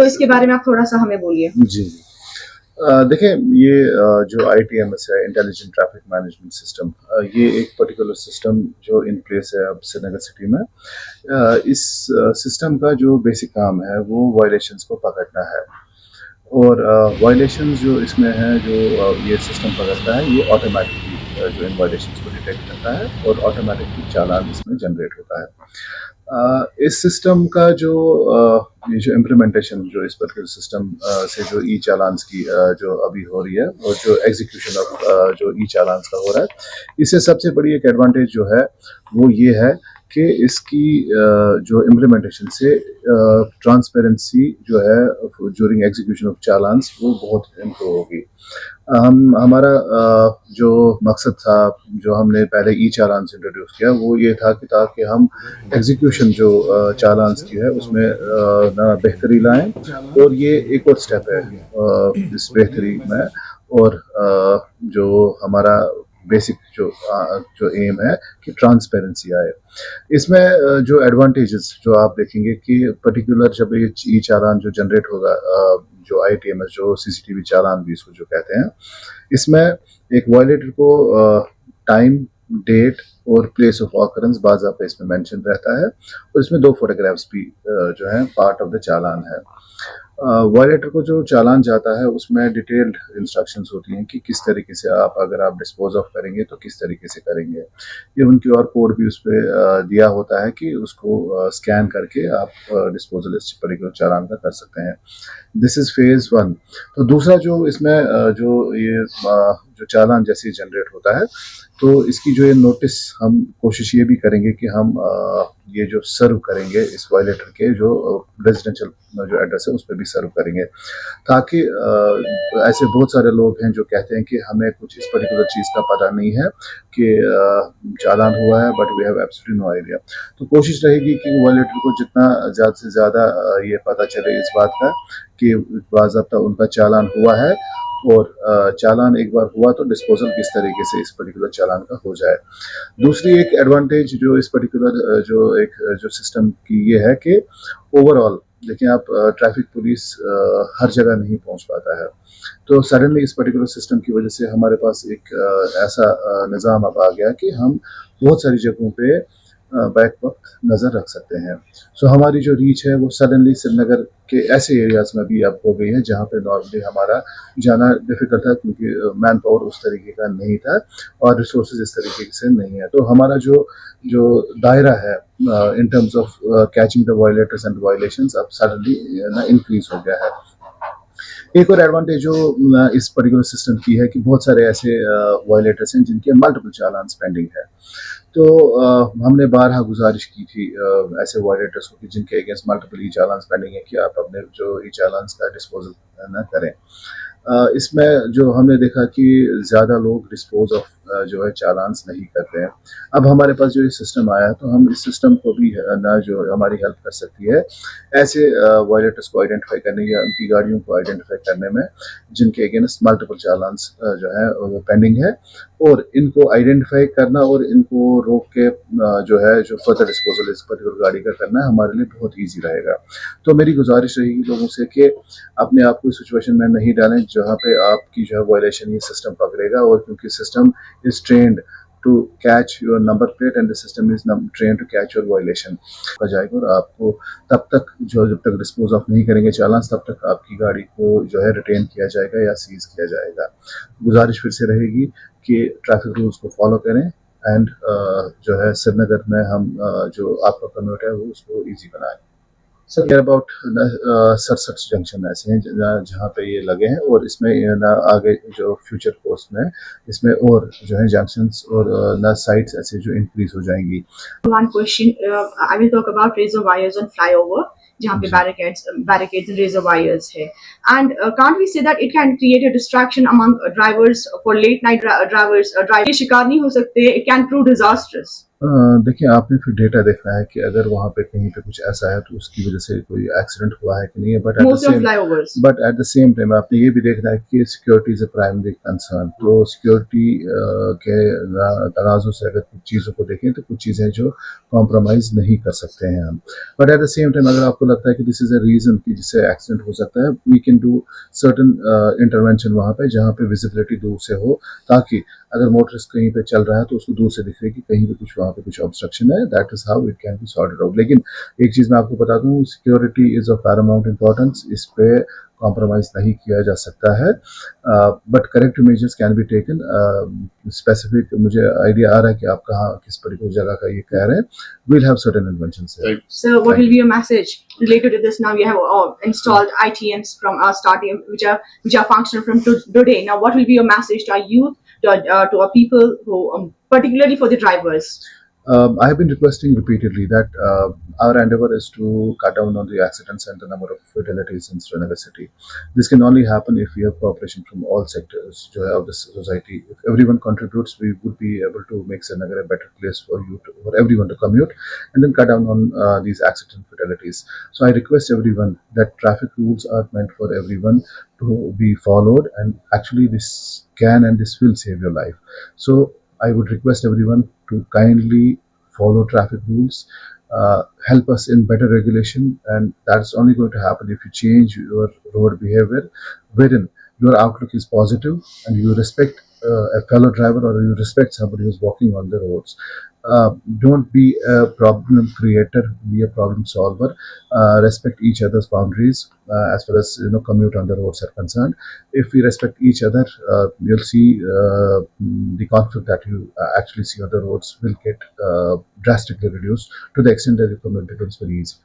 इसके बारे में आप थोड़ा सा हमें बोलिए। जी। देखिए, ये जो ITMS है, इंटेलिजेंट ट्रैफिक मैनेजमेंट सिस्टम, ये एक पर्टिकुलर सिस्टम जो इन प्लेस है अब श्रीनगर सिटी में। इस सिस्टम का जो बेसिक काम है वो वायलेशंस को पकड़ना है। और वायलेशंस जो इसमें है, जो ये सिस्टम पकड़ता है, ये ऑटोमेटिकली जो इन वायलेशंस को डिटेक्ट करता है और ऑटोमेटिकली चालान इसमें जनरेट होता है। इस सिस्टम का जो ये जो इम्प्लीमेंटेशन जो इस पर्टिकुलर सिस्टम से जो ई चालान्स की जो अभी हो रही है और जो एग्जीक्यूशन ऑफ जो ई चालान्स का हो रहा है, इससे सबसे बड़ी एक एडवांटेज जो है वो ये है कि इसकी जो इम्प्लीमेंटेशन से ट्रांसपेरेंसी जो है ड्यूरिंग एग्जीक्यूशन ऑफ चालान्स वो बहुत इम्प्रूव होगी। हमारा जो मकसद था, जो हमने पहले ई चालान्स इंट्रोड्यूस किया, वो ये था कि ताकि हम एग्जीक्यूशन जो चालान्स की है उसमें ना बेहतरी लाएं, और ये एक और स्टेप है इस बेहतरी में। और जो हमारा बेसिक जो एम है कि ट्रांसपेरेंसी आए इसमें। जो एडवांटेजेस जो आप देखेंगे कि पर्टिकुलर जब ये ई चालान जो जनरेट होगा, जो ITMS जो CCTV चालान भी इसको जो कहते हैं, इसमें एक वायलेटर को टाइम, डेट और प्लेस ऑफ ऑकरेंस बाज़ाब्ता इसमें मेंशन रहता है, और इसमें 2 फोटोग्राफ्स भी जो है पार्ट ऑफ द चालान है। वायलेटर को जो चालान जाता है उसमें डिटेल्ड इंस्ट्रक्शंस होती हैं कि किस तरीके से अगर आप डिस्पोज ऑफ करेंगे तो किस तरीके से करेंगे। इवन QR कोड भी उस पर दिया होता है कि उसको स्कैन करके आप डिस्पोजल इस पर्टिकुलर चालान का कर सकते हैं। This is phase 1। तो दूसरा जो इसमें जो ये जो चालान जैसे जनरेट होता है, तो इसकी जो ये नोटिस हम कोशिश ये भी करेंगे कि हम ये जो सर्व करेंगे इस वायलेटर के जो रेजिडेंशियल जो एड्रेस है उस पर भी सर्व करेंगे, ताकि ऐसे बहुत सारे लोग हैं जो कहते हैं कि हमें कुछ इस पर्टिकुलर चीज़ का पता नहीं है कि चालान हुआ है, but we have absolutely no idea. तो कोशिश रहेगी कि वायलेटर को जितना ज़्यादा से ज़्यादा ये पता चले इस बात का कि बाज़ाब्ता उनका चालान हुआ है, और चालान एक बार हुआ तो डिस्पोजल किस तरीके से इस पर्टिकुलर चालान का हो जाए। दूसरी एक एडवांटेज जो इस पर्टिकुलर जो सिस्टम की ये है कि ओवरऑल देखिए आप, ट्रैफिक पुलिस हर जगह नहीं पहुंच पाता है, तो सडनली इस पर्टिकुलर सिस्टम की वजह से हमारे पास एक ऐसा निज़ाम अब आ गया कि हम बहुत सारी जगहों पे बैक वक्त नज़र रख सकते हैं। सो हमारी जो रीच है वो सडनली श्रीनगर के ऐसे एरियाज़ में भी अब हो गई है जहाँ पे नॉर्मली हमारा जाना डिफ़िकल्ट था, क्योंकि मैन पावर उस तरीके का नहीं था और रिसोर्सेज इस तरीके से नहीं है। तो हमारा जो जो दायरा है in terms of catching the violators and violations अब सडनली ना इंक्रीज हो गया है। एक और एडवांटेज जो इस पर्टिकुलर सिस्टम की है कि बहुत सारे ऐसे वायलेटर्स हैं जिनके मल्टीपल चालान पेंडिंग है। तो हमने बारहा गुजारिश की थी ऐसे वायलेटर्स को कि जिनके अगेंस्ट मल्टीपल ई चालान पेंडिंग है कि आप अपने जो ई चालान का डिस्पोजल न करें। इसमें जो हमने देखा कि ज़्यादा लोग डिस्पोज ऑफ जो है चालान्स नहीं करते हैं। अब हमारे पास जो ये सिस्टम आया है, तो हम इस सिस्टम को भी ना जो हमारी हेल्प कर सकती है ऐसे वायलेटर्स को आइडेंटिफाई करने या उनकी गाड़ियों को आइडेंटिफाई करने में जिनके अगेंस्ट मल्टीपल चालान्स जो है वो पेंडिंग है, और इनको आइडेंटिफाई करना और इनको रोक के जो है जो फर्दर डिस्पोजल इस पर्टिकुलर गाड़ी का करना हमारे लिए बहुत ईजी रहेगा। तो मेरी गुजारिश रहेगी लोगों से कि अपने आप को इस सिचुएशन में नहीं डालें जहाँ पे आपकी जो है वायलेशन ये सिस्टम पकड़ेगा, और क्योंकि system is trained to catch your number plate and the system is train to catch your violation हो जाएगा, और आपको तब तक जब तक डिस्पोज ऑफ नहीं करेंगे चालान, तब तक आपकी गाड़ी को जो है रिटेन किया जाएगा या सीज किया जाएगा। गुजारिश फिर से रहेगी कि ट्रैफिक रूल्स को फॉलो करें, एंड जो है श्रीनगर में हम जो आपका कम्यूट है वो उसको ईजी बनाएं। सर केयर अबाउट सरसठ जंक्शन ऐसे हैं जहाँ पे ये लगे हैं, और इसमें ना आगे जो फ्यूचर कोर्स में इसमें और जो है जंक्शंस और ना साइट्स ऐसे जो इंक्रीज हो जाएंगी। One question, I will talk about razor wires on flyover, जहाँ पे barricades and razor wires है, and can't we say that it can create a distraction among drivers for late night drivers? Driver शिकार नहीं हो सकते, it can prove disastrous. देखिए आपने फिर डेटा देखना है कि अगर वहाँ पे कहीं पे कुछ ऐसा है तो उसकी वजह से कोई एक्सीडेंट हुआ है कि नहीं है, Mostly on flyovers. But at the same time आपने ये भी देखना है कि security is a primary concern. तो सिक्योरिटी के तराजू से अगर कुछ चीज़ों को देखें तो कुछ चीज़ें जो कॉम्प्रोमाइज़ नहीं कर सकते हैं हम। But at the same time अगर आपको लगता है कि दिस इज़ अ रीज़न कि जिससे एक्सीडेंट हो सकता है, we can do certain intervention वहाँ पे जहाँ पे विजिबिलिटी दूर से हो, ताकि अगर मोटरिस्ट कहीं पे चल रहा है तो उसको दूर से दिख रही है कि कहीं पे कुछ वहाँ पे कुछ ऑब्स्ट्रक्शन है। That is how it can be sorted out. लेकिन एक चीज़ मैं आपको बता दूँ, security is of Paramount importance. इस पे कॉम्प्रोमाइज़ नहीं किया जा सकता है, but corrective measures can be taken. Specific मुझे आइडिया आ रहा है कि आप कहाँ किस पर्टिकुलर जगह का ये कह रहे हैं। We'll have certain inventions there. So, what will be your message related to this? Now you have installed ITMs from starting, which are functional from today. Now, what will be your message to our youth, to our people who, particularly for the drivers? I have been requesting repeatedly that our endeavor is to cut down on the accidents and the number of fatalities in Srinagar city. This can only happen if we have cooperation from all sectors of the society. If everyone contributes, we would be able to make Srinagar a better place for for everyone to commute, and then cut down on these accident fatalities. So I request everyone that traffic rules are meant for everyone to be followed, and actually this can and this will save your life. So I would request everyone to kindly follow traffic rules, help us in better regulation, and that's only going to happen if you change your road behavior, wherein your outlook is positive and you respect a fellow driver or you respect somebody who's walking on the roads. Don't be a problem creator, be a problem solver. Respect each other's boundaries as far as commute on the roads are concerned. If we respect each other, you'll see the conflict that you actually see on the roads will get drastically reduced to the extent that the commute becomes very easy.